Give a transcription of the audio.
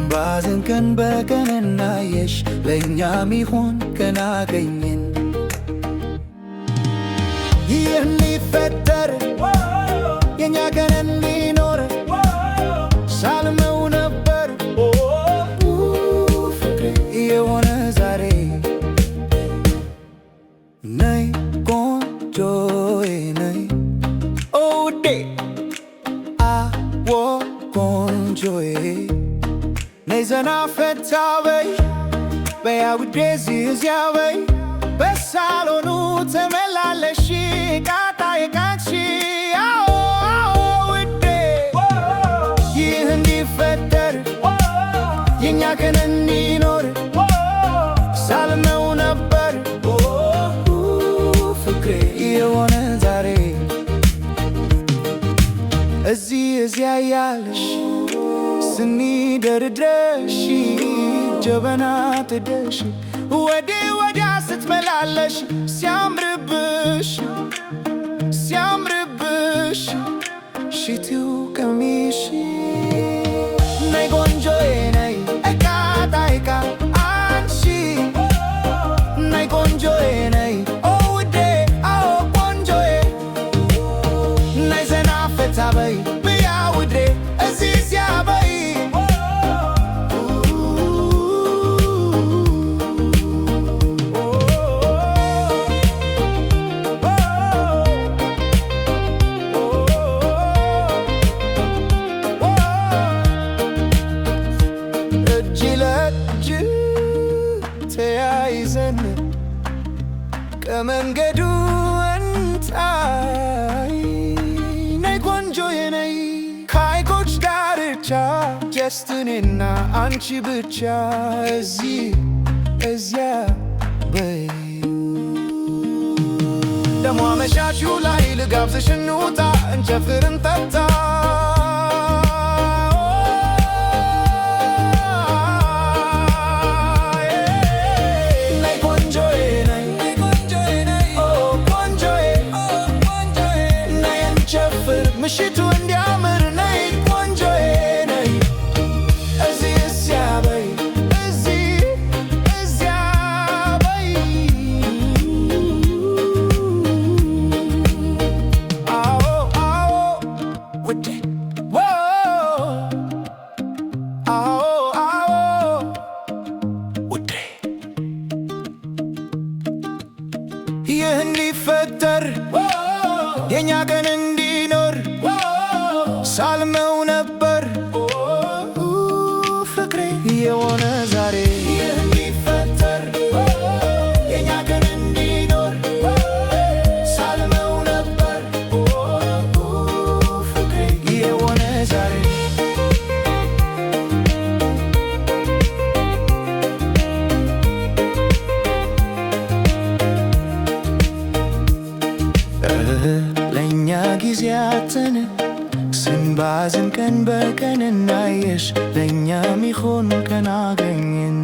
ስንባዝን ቀን በቀን እናየሽ ለእኛ ሚሆን ቀን አገኘን። ይህ እንዲፈጠር የእኛ ቀን እንዲኖር ሳልመው ነበር ፍቅሬ የሆነ ዛሬ። ነይ ቆንጆዬ ነይ ውዴ አዎ ቆንጆዬ ነይ ዘና ፈታ በይ በያውዴ እዚያ በይ በሳሎኑ ተመላለሺ ቃጣዬ ካንቺ ውዴ ይህ እንዲፈጠር የእኛ ቀን እንዲኖር ሳልመው ነበር ፍቅሬ የሆነ ዛሬ። እዚህ እዚያ ያለሽ ስኒ ደርድረሽ ጀበና ጥደሽ ወዲህ ወዲያ ስትመላለሽ ሲያምርብሽ ሲያምርብሽ ሽቲው ቀሚሽ። ነይ ቆንጆዬ ነይ እቃጣይቃ አንቺ ነይ ቆንጆዬ ነይ ውዴ አዎ ቆንጆዬ ነይ ዘና ፈታ በይ ብያ ውዴ እዚህ ሲያበይ ተያይዘን ከመንገዱ እንታይ ነይ ቆንጆዬ ነይ ከሐይቆች ዳርቻ ጀስት እኔና አንቺ ብቻ እዚህ እዚያ በይ። ደሞ አመሻሹ ላይ ልጋብዝሽ እንውጣ እንጨፍር እንጠጣ ምሽቱ እንዲያምር ነይ ቆንጆዬ ነይ እዚህ እዚያ በይ እዚህ እዚያ በይ አዎ አዎ ውዴ አዎ አዎ ውዴ ይህ እንዲፈጠር የእኛ ቀን እንዲኖር ሳልመው ነበር ፍቅሬ የሆነ ዛሬ። ይህ እንዲፈጠር የእኛ ቀን እንዲኖር ሳልመው ነበር ፍቅሬ የሆነ ዛሬ። ለእኛ ጊዜያትን ስንባዝን ቀን በቀን እናየሽ ለእኛ ሚሆን ቀን አገኘን።